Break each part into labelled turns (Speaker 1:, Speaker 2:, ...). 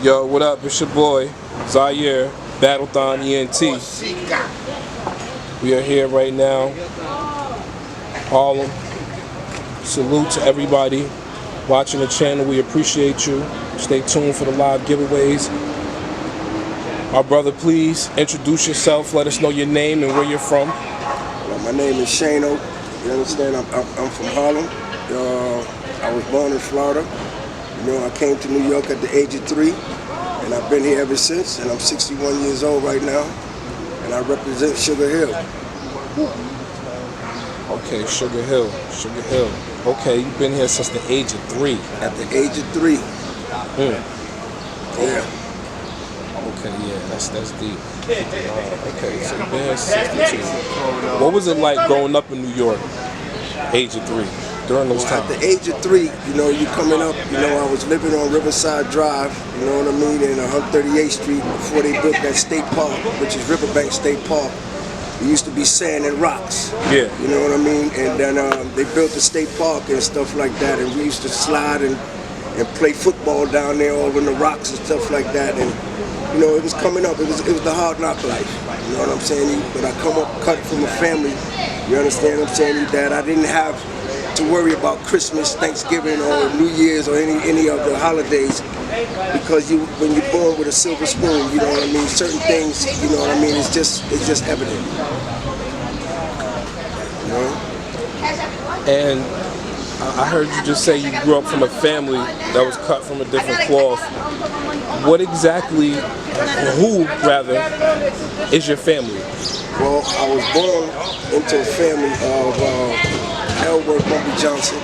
Speaker 1: Yo, what up? It's your boy, Zaire, Battlethon Ent. We are here right now, Harlem. Salute to everybody watching the channel. We appreciate you. Stay tuned for the live giveaways. My brother, please introduce yourself. Let us know your name and where you're from.
Speaker 2: Well, my name is Shayne. You understand? I'm from Harlem. I was born in Florida. You know, I came to New York at the age of 3, and I've been here ever since. And I'm 61 years old right now, and I represent Sugar Hill.
Speaker 1: Okay, Sugar Hill, Sugar Hill. Okay, you've been here since the age of 3. At the age of 3.
Speaker 2: Yeah.
Speaker 1: Okay, yeah, that's deep. Okay, so you've been here since 62. What was it like growing up in New York, age of 3, during those times?
Speaker 2: At the age of 3, you know, you coming up, you know, I was living on Riverside Drive, you know what I mean, in 138th Street before they built that state park, which is Riverbank State Park. It used to be sand and rocks.
Speaker 1: Yeah.
Speaker 2: You know what I mean? And then they built the state park and stuff like that, and we used to slide and play football down there over in the rocks and stuff like that. And you know, it was coming up. It was the hard knock life. You know what I'm saying? But I come up cut from a family. You understand what I'm saying? That I didn't have to worry about Christmas, Thanksgiving, or New Year's, or any of the holidays, because when you're born with a silver spoon, you know what I mean. Certain things, you know what I mean. It's just evident. You know?
Speaker 1: And I heard you just say you grew up from a family that was cut from a different cloth. What exactly, or who rather, is your family?
Speaker 2: Well, I was born into a family of Ellsworth Bumpy Johnson.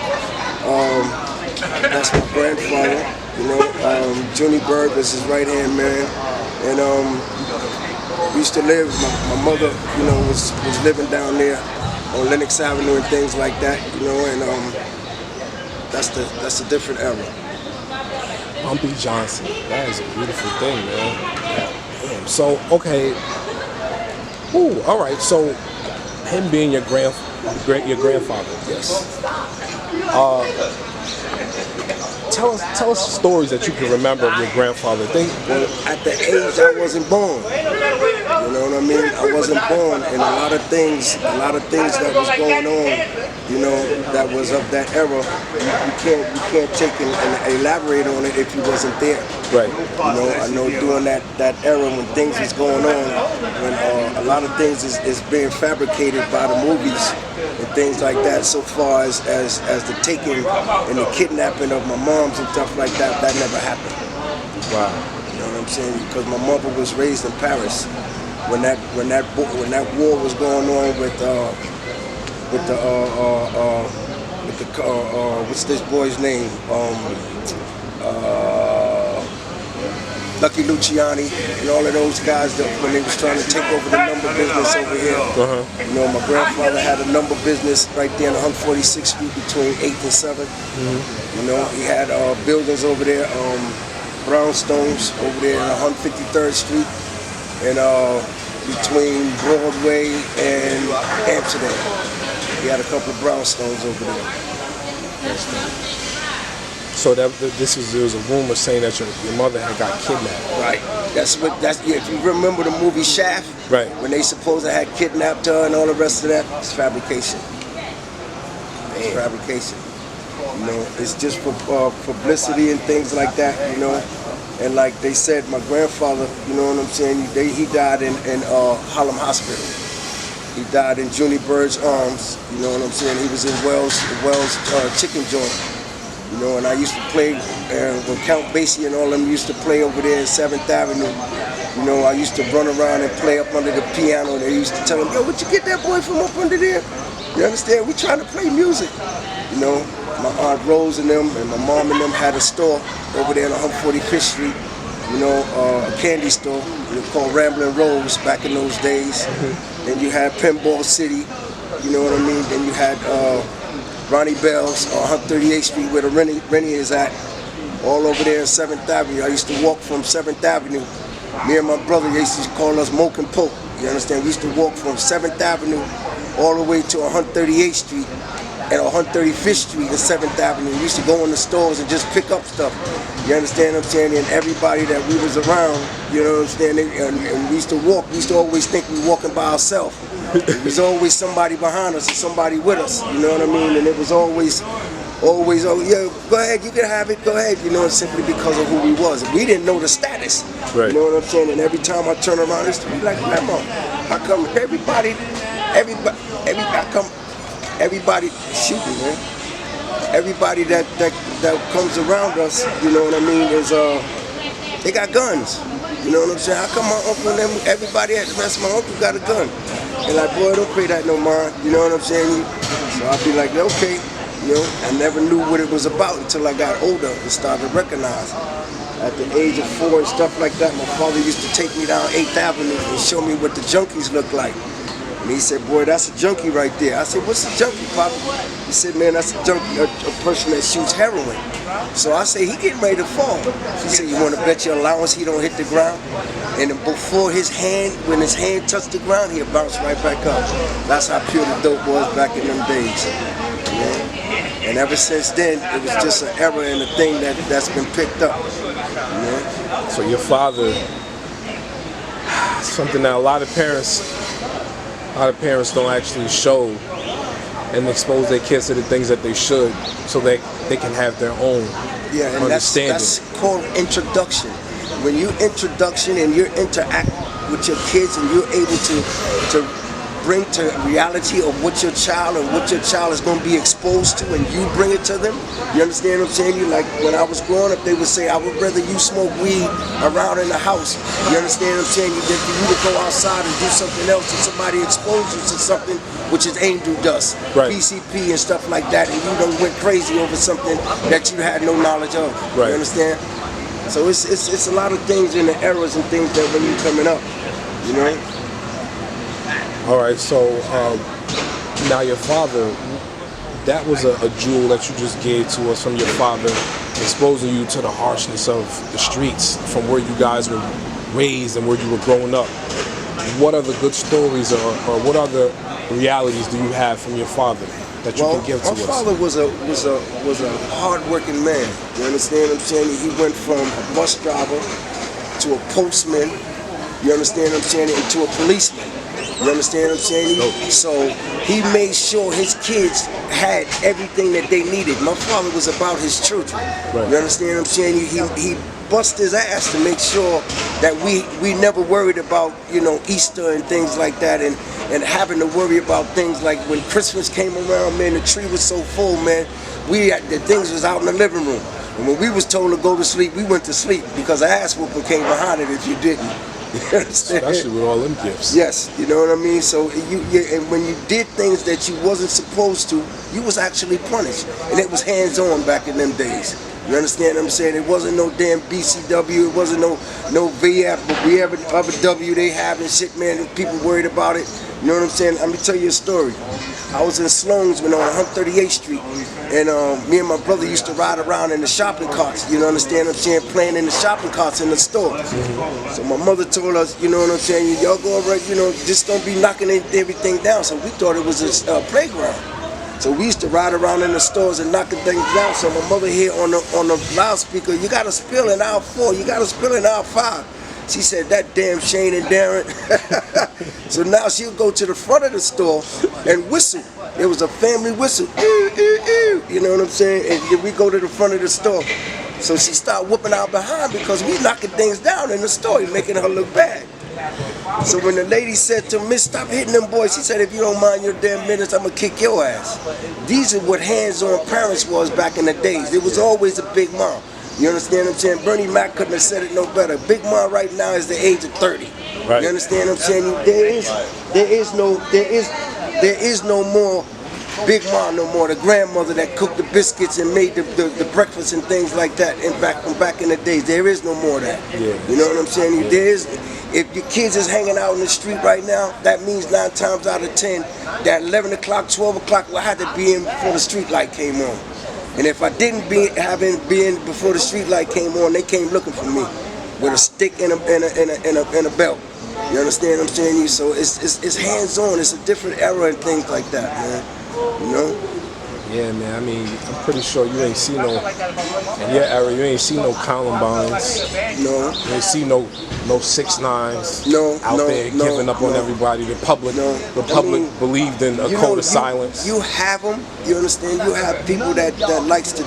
Speaker 2: That's my grandfather. You know, Junie Bird was his right-hand man, and we used to live. My mother, you know, was living down there on Lenox Avenue and things like that. You know, and that's a different era.
Speaker 1: Bumpy Johnson. That is a beautiful thing, man. Damn. So, okay. Ooh, all right. So, him being your grandfather.
Speaker 2: Yes.
Speaker 1: Tell us stories that you can remember of your grandfather.
Speaker 2: Well, at the age I wasn't born. You know what I mean? I wasn't born, and a lot of things that was going on, you know, that was of that era. You can't take and elaborate on it if you wasn't there.
Speaker 1: Right.
Speaker 2: You know, I know during that era when things was going on, when a lot of things is being fabricated by the movies and things like that. So far as the taking and the kidnapping of my moms and stuff like that, that never happened.
Speaker 1: Wow.
Speaker 2: You know what I'm saying? Because my mother was raised in Paris when that war was going on with what's this boy's name? Lucky Luciani and all of those guys when they was trying to take over the number business over here. You know, my grandfather had a number business right there on 146th Street between 8th and 7th. You know, he had buildings over there, brownstones over there on 153rd Street, and between Broadway and Amsterdam. He had a couple of brownstones over there.
Speaker 1: So there was a rumor saying that your mother had got kidnapped.
Speaker 2: Right. Yeah, if you remember the movie Shaft,
Speaker 1: right,
Speaker 2: when they supposedly had kidnapped her and all the rest of that, it's fabrication. It's fabrication. You know, it's just for publicity and things like that, you know. And like they said, my grandfather, you know what I'm saying, he died in Harlem Hospital. He died in Junie Bird's arms, you know what I'm saying. He was in Wells Chicken Joint. You know, and I used to play when Count Basie and all them used to play over there in 7th Avenue. You know, I used to run around and play up under the piano. They used to tell him, yo, where'd you get that boy from up under there? You understand? We trying to play music. You know, my Aunt Rose and them and my mom and them had a store over there on 145th Street. You know, a candy store called Ramblin' Rose back in those days. Then you had Pinball City. You know what I mean? Then you had Ronnie Bell's on 138th Street where the Rennie is at, all over there in 7th Avenue. I used to walk from 7th Avenue. Me and my brother used to call us Moke and Poke. You understand? We used to walk from 7th Avenue all the way to 138th Street and 135th Street and 7th Avenue. We used to go in the stores and just pick up stuff. You understand what I'm saying? And everybody that we was around, you know what I'm saying? And we used to walk. We used to always think we were walking by ourselves. There was always somebody behind us and somebody with us. You know what I mean? And it was always, oh yeah, go ahead, you can have it, go ahead. You know, simply because of who we was. We didn't know the status.
Speaker 1: Right.
Speaker 2: You know what I'm saying? And every time I turn around, it's to be like, Grandma, how come everybody shooting, man? Everybody that comes around us, you know what I mean, is they got guns. You know what I'm saying? How come my uncle and them, everybody at the rest of my uncle got a gun? And like, boy, don't pay that no mind. You know what I'm saying? So I'd be like, okay. You know, I never knew what it was about until I got older and started to recognize. At the age of 4 and stuff like that, my father used to take me down 8th Avenue and show me what the junkies look like. And he said, boy, that's a junkie right there. I said, what's a junkie, Papa? He said, man, that's a junkie, a person that shoots heroin. So I said, he getting ready to fall. He said, you want to bet your allowance he don't hit the ground? And before his hand, when his hand touched the ground, he'll bounce right back up. That's how pure the dope was back in them days. Yeah. And ever since then, it was just an error and a thing that's been picked up. Yeah.
Speaker 1: So your father, something that a lot of parents don't actually show and expose their kids to the things that they should, so they can have their own understanding.
Speaker 2: That's called introduction. When you introduction and you interact with your kids and you're able to bring to reality of what your child is going to be exposed to, and you bring it to them. You understand what I'm saying? You like, when I was growing up, they would say, I would rather you smoke weed around in the house. You understand what I'm saying? Than for you to go outside and do something else and somebody expose you to something which is angel dust,
Speaker 1: right,
Speaker 2: PCP and stuff like that, and you done went crazy over something that you had no knowledge of.
Speaker 1: Right.
Speaker 2: You understand? So it's a lot of things in the errors and things that when you're coming up, you know?
Speaker 1: All right, so now your father, that was a jewel that you just gave to us from your father, exposing you to the harshness of the streets from where you guys were raised and where you were growing up. What other good stories or what other realities do you have from your father that you can give to us?
Speaker 2: My father was a hard-working man. You understand what I'm saying? He went from a bus driver to a postman. You understand what I'm saying? And to a policeman. You understand what I'm saying? So he made sure his kids had everything that they needed. My father was about his children. Right. You understand what I'm saying? He bust his ass to make sure that we never worried about, you know, Easter and things like that, and having to worry about things like when Christmas came around, man, the tree was so full, man. The things was out in the living room. And when we was told to go to sleep, we went to sleep because the ass whooping came behind it if you didn't. You understand?
Speaker 1: Especially with all them gifts.
Speaker 2: Yes, you know what I mean? So and when you did things that you wasn't supposed to, you was actually punished. And it was hands-on back in them days. You understand what I'm saying? It wasn't no damn BCW, it wasn't no VF, but other W they have and shit, man, and people worried about it. You know what I'm saying? Let me tell you a story. I was in Sloansman on 138th Street, and me and my brother used to ride around in the shopping carts, you know, understand what I'm saying, playing in the shopping carts in the store. So my mother told us, you know what I'm saying, y'all go over, you know, just don't be knocking everything down. So we thought it was a playground. So we used to ride around in the stores and knocking things down. So my mother here on the loudspeaker, you got to spill in aisle 4, you got to spill in aisle 5. She said, that damn Shayne and Darren. So now she'll go to the front of the store and whistle. It was a family whistle. You know what I'm saying? And we go to the front of the store. So she started whooping out behind because we knocking things down in the store, making her look bad. So when the lady said to Miss, stop hitting them boys, she said, if you don't mind your damn minutes, I'm going to kick your ass. These are what hands-on parents was back in the days. It was always a big mom. You understand what I'm saying? Bernie Mac couldn't have said it no better. Big Mom right now is the age of 30. Right. You understand what I'm saying? There is no more Big Mom no more. The grandmother that cooked the biscuits and made the breakfast and things like that. From back in the days, there is no more of that. Yeah. You know what I'm saying? Yeah. If your kids is hanging out in the street right now, that means 9 times out of 10 that 11 o'clock, 12 o'clock will have to be in before the street light came on. And if I didn't be in before the street light came on, they came looking for me with a stick and a belt. You understand what I'm saying? So it's hands-on. It's a different era and things like that, man. You know.
Speaker 1: Yeah, man. I mean, I'm pretty sure you ain't seen no in your era. You ain't seen no Columbines.
Speaker 2: No.
Speaker 1: You ain't seen no 6'9s out there
Speaker 2: No,
Speaker 1: giving up on everybody. The public believed in a code of silence.
Speaker 2: You have them. You understand? You have people that likes to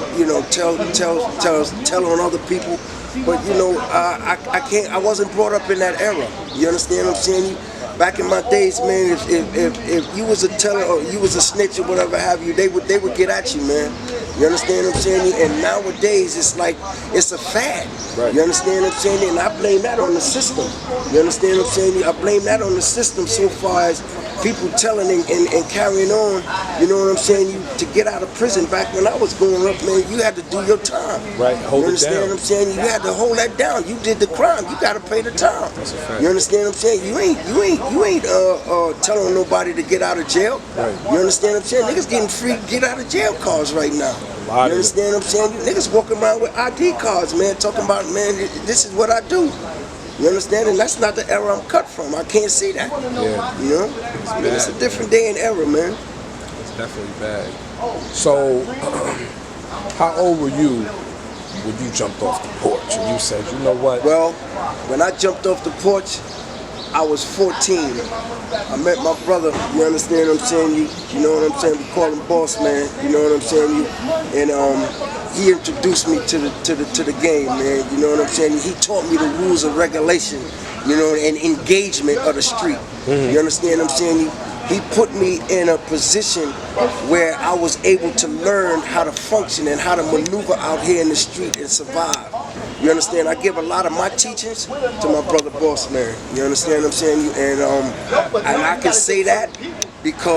Speaker 2: tell on other people. But I can't. I wasn't brought up in that era. You understand what I'm saying? Back in my days, man, if you was a teller or you was a snitch or whatever have you, they would get at you, man. You understand what I'm saying? And nowadays, it's like it's a fad.
Speaker 1: Right.
Speaker 2: You understand what I'm saying? And I blame that on the system. You understand what I'm saying? I blame that on the system so far as people telling and carrying on. You know what I'm saying? To get out of prison. Back when I was growing up, man, you had to do your time.
Speaker 1: Right. Hold it down.
Speaker 2: You understand what I'm saying? You had to hold that down. You did the crime. You got to pay the time.
Speaker 1: That's a fact.
Speaker 2: You understand what I'm saying? You ain't telling nobody to get out of jail.
Speaker 1: Right.
Speaker 2: You understand what I'm saying? Niggas getting free get out of jail cards right now. You understand what I'm saying? Niggas walking around with ID cards, man, talking about, man, this is what I do. You understand? And that's not the era I'm cut from. I can't see that.
Speaker 1: Yeah.
Speaker 2: You know? It's a different day and era, man.
Speaker 1: It's definitely bad. So, how old were you when you jumped off the porch and you said, you know what?
Speaker 2: Well, when I jumped off the porch, I was 14. I met my brother, you understand what I'm saying? You know what I'm saying? We call him Boss Man, you know what I'm saying? And he introduced me to the game, man. You know what I'm saying? He taught me the rules of regulation, you know, and engagement of the street. You understand what I'm saying? He put me in a position where I was able to learn how to function and how to maneuver out here in the street and survive. You understand? I give a lot of my teachings to my brother Boss Man. You understand what I'm saying? And I can say that because